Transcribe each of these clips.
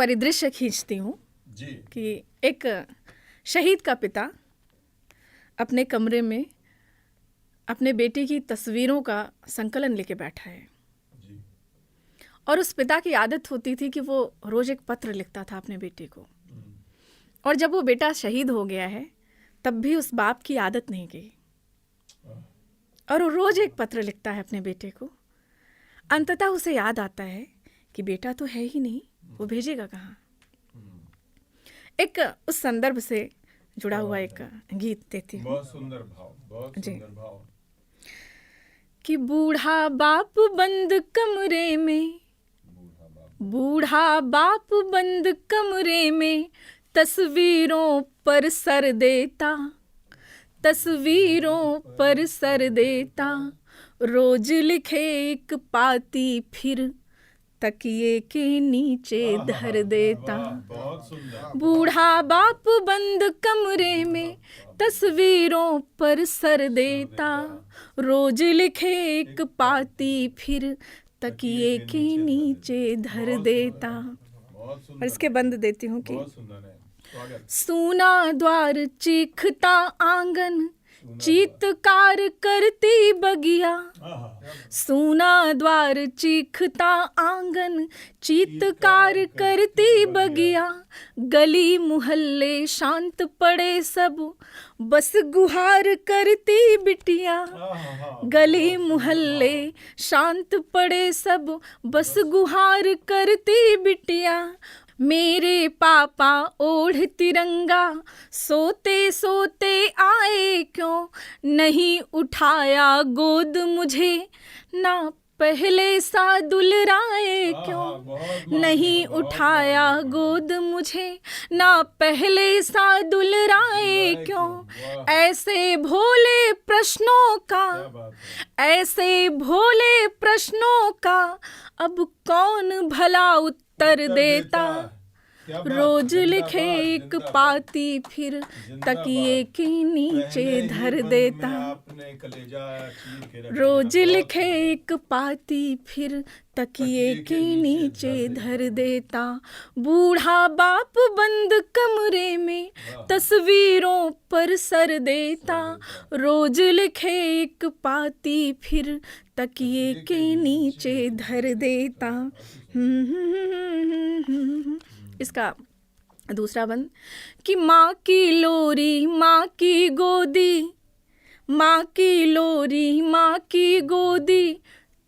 परिदृश्य खींचती हूँ कि एक शहीद का पिता अपने कमरे में अपने बेटे की तस्वीरों का संकलन लेके बैठा है और उस पिता की आदत होती थी कि वो रोज़ एक पत्र लिखता था अपने बेटे को। और जब वो बेटा शहीद हो गया है तब भी उस बाप की आदत नहीं गई और वो रोज़ एक पत्र लिखता है अपने बेटे को। अंततः उसे याद आता है कि बेटा तो है ही नहीं, वो भेजेगा कहाँ। एक उस संदर्भ से जुड़ा हुआ एक गीत देती हूँ। बहुत सुंदर भाव, बहुत सुंदर भाव। कि बूढ़ा बाप बंद कमरे में, बूढ़ा बाप बंद कमरे में तस्वीरों पर सर देता, तस्वीरों पर सर देता, रोज लिखे एक पाती फिर तकिए के नीचे धर देता। बूढ़ा बाप बंद कमरे में तस्वीरों पर सर देता, रोज लिखे एक पाती फिर तकिए के नीचे धर देता। और इसके बंद देती हूँ कि सूना द्वार चीखता आंगन, चीतकार करती बगिया, सूना द्वार चीखता आंगन, चीतकार करती बगिया, गली मुहल्ले शांत पड़े सब, बस गुहार करती बिटिया, गली मुहल्ले शांत पड़े सब, बस गुहार करती बिटिया। मेरे पापा ओढ़ तिरंगा सोते सोते आए क्यों, नहीं उठाया गोद मुझे ना पहले सा दुलराए क्यों, नहीं उठाया गोद मुझे ना पहले सा दुलराए क्यों। ऐसे भोले प्रश्नों का, ऐसे भोले प्रश्नों का अब कौन भला उत्तर देता, रोज लिखे एक पाती फिर तकिए के नीचे धर देता, रोज लिखे एक पाती फिर तकिए के नीचे धर देता। बूढ़ा बाप बंद कमरे में तस्वीरों पर सर देता, रोज लिखे एक पाती फिर तकिए के नीचे धर देता। इसका दूसरा बंद कि माँ की लोरी माँ की गोदी, माँ की लोरी माँ की गोदी,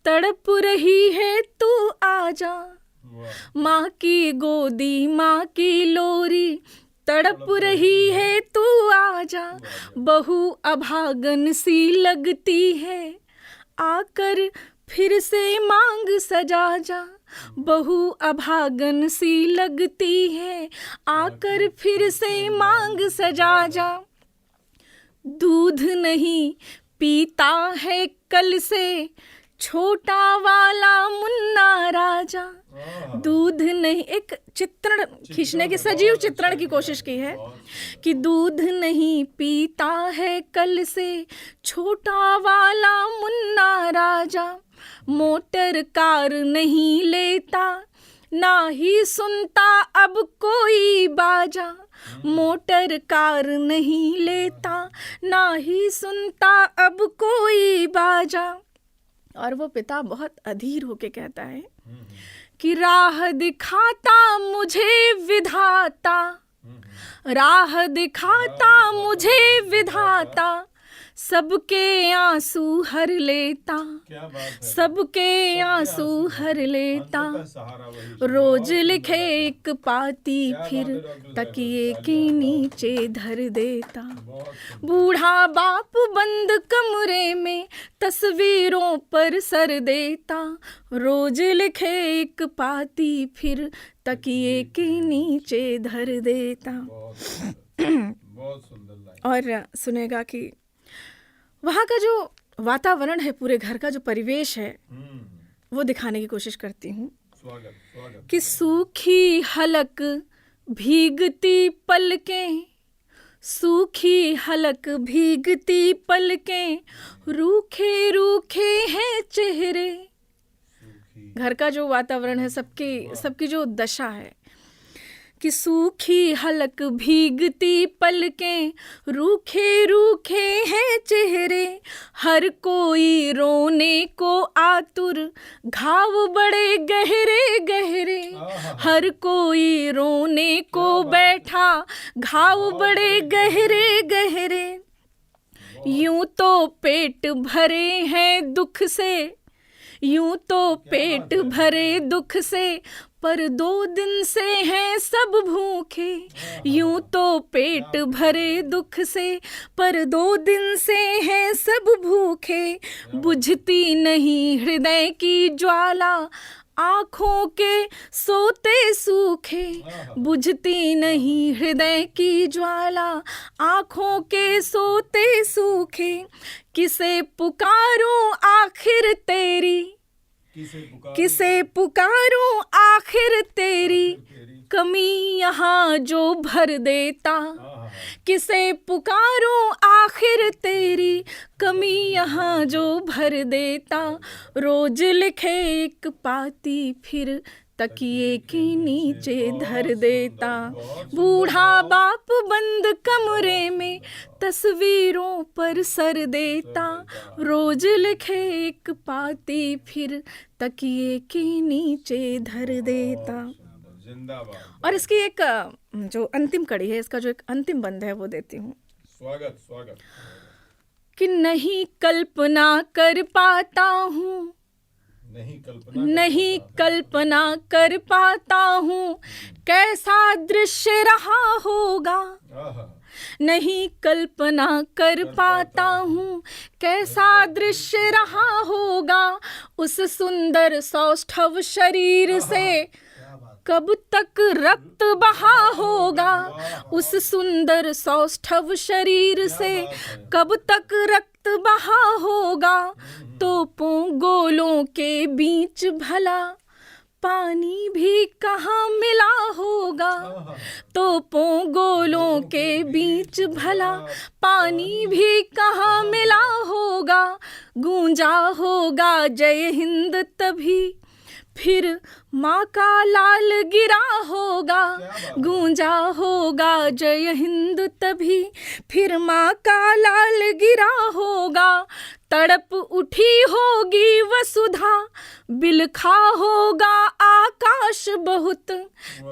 तड़प रही है तू आजा, माँ की गोदी माँ की लोरी, तड़प रही है तू आजा, बहू अभागन सी लगती है, आकर फिर से मांग सजा जा, बहू अभागन सी लगती है, आकर फिर से मांग सजा जा। दूध नहीं पीता है कल से छोटा वाला मुन्ना राजा, दूध नहीं, एक चित्रण खींचने की, सजीव चित्रण की कोशिश की है कि दूध नहीं पीता है कल से छोटा वाला मुन्ना राजा, मोटर कार नहीं लेता ना ही सुनता अब कोई बाजा, मोटर कार नहीं लेता ना ही सुनता अब कोई बाजा। और वो पिता बहुत अधीर होके कहता है कि राह दिखाता मुझे विधाता, राह दिखाता मुझे विधाता, सबके आंसू हर लेता, सबके आंसू हर लेता, रोज लिखे एक पाती फिर तकिए के नीचे धर देता। बूढ़ा बाप बंद कमरे में तस्वीरों पर सर देता, रोज लिखे एक पाती फिर तकिए के नीचे धर देता। और सुनेगा कि वहाँ का जो वातावरण है, पूरे घर का जो परिवेश है, वो दिखाने की कोशिश करती हूँ कि सूखी हलक भीगती पलकें, सूखी हलक भीगती पलकें, रूखे रूखे हैं चेहरे। घर का जो वातावरण है, सबकी जो दशा है, कि सूखी हलक भीगती पलकें, रूखे रूखे हैं चेहरे, हर कोई रोने को आतुर, घाव बड़े गहरे गहरे, हर कोई रोने को बैठा, घाव बड़े गहरे गहरे। यूं तो पेट भरे हैं दुख से, यूं तो पेट भरे दुख से, पर 2 दिन से हैं सब भूखे। यूं तो पेट भरे दुख से, पर 2 दिन से हैं सब भूखे। बुझती नहीं हृदय की ज्वाला, आँखों के सोते सूखे। बुझती नहीं हृदय की ज्वाला, आँखों के सोते सूखे। किसे पुकारूं आखिर तेरी, किसे पुकारूं आखिर तेरी, कमी यहाँ जो भर देता। किसे पुकारूं आखिर तेरी, कमी यहाँ जो भर देता। रोज लिखे एक पाती फिर तकिए के नीचे धर देता। बूढ़ा बाप बंद कमरे में तस्वीरों पर सर देता। रोज लिखे एक पाती फिर तकिए के नीचे धर देता। और इसकी एक जो अंतिम कड़ी है, इसका जो एक अंतिम बंद है वो देती हूँ। स्वागत स्वागत। कि नहीं कल्पना कर पाता हूँ, नहीं कल्पना कर पाता हूँ, कैसा दृश्य रहा होगा। नहीं कल्पना कर पाता हूँ, कैसा दृश्य रहा होगा। उस सुंदर सौष्ठव शरीर से कब तक रक्त बहा होगा। उस सुंदर सौष्ठव शरीर से कब तक रक्त बहा होगा। तोपों गोलों के बीच भला पानी भी कहाँ मिला होगा। तोपों गोलों के बीच भला पानी भी कहाँ मिला होगा। गूंजा होगा जय हिंद तभी फिर माँ का लाल गिरा होगा। गूंजा होगा जय हिंद तभी फिर माँ का लाल गिरा होगा। तड़प उठी होगी वसुधा, बिलखा होगा आकाश बहुत।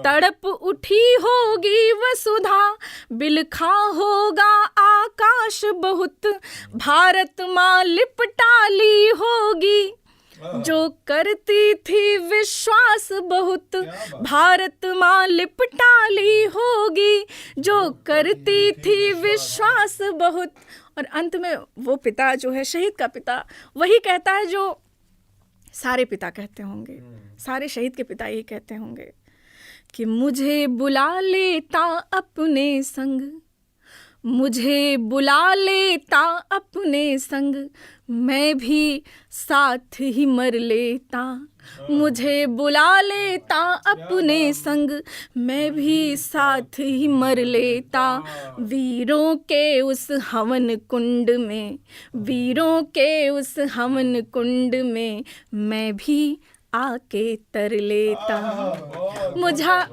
तड़प उठी होगी वसुधा, बिलखा होगा आकाश बहुत। भारत माँ लिपटा ली होगी जो करती थी विश्वास बहुत। भारत माँ लिपटा ली होगी जो करती थी विश्वास बहुत। और अंत में वो पिता जो है, शहीद का पिता, वही कहता है जो सारे पिता कहते होंगे, सारे शहीद के पिता यही कहते होंगे कि मुझे बुला लेता अपने संग, मुझे बुला लेता अपने संग, मैं भी साथ ही मर लेता। मुझे बुला लेता अपने संग, मैं भी साथ ही मर लेता। वीरों के उस हवन कुंड में, वीरों के उस हवन कुंड में, मैं भी आके तर लेता।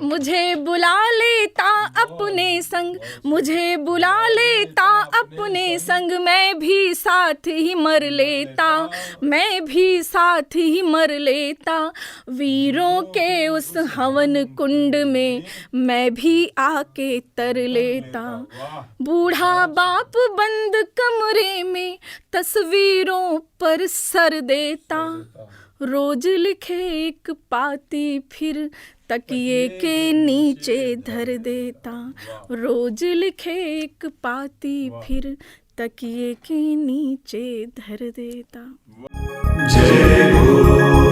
मुझे बुला लेता अपने संग, मुझे बुला लेता अपने संग, मैं भी साथ ही मर लेता। मैं भी साथ ही मर लेता। वीरों के उस हवन कुंड में, मैं भी आके तर लेता। बूढ़ा बाप बंद कमरे में तस्वीरों पर सर देता। रोज लिखे एक पाती फिर तकिए के नीचे धर देता। रोज लिखे एक पाती फिर तकिए के नीचे धर देता। जय हो।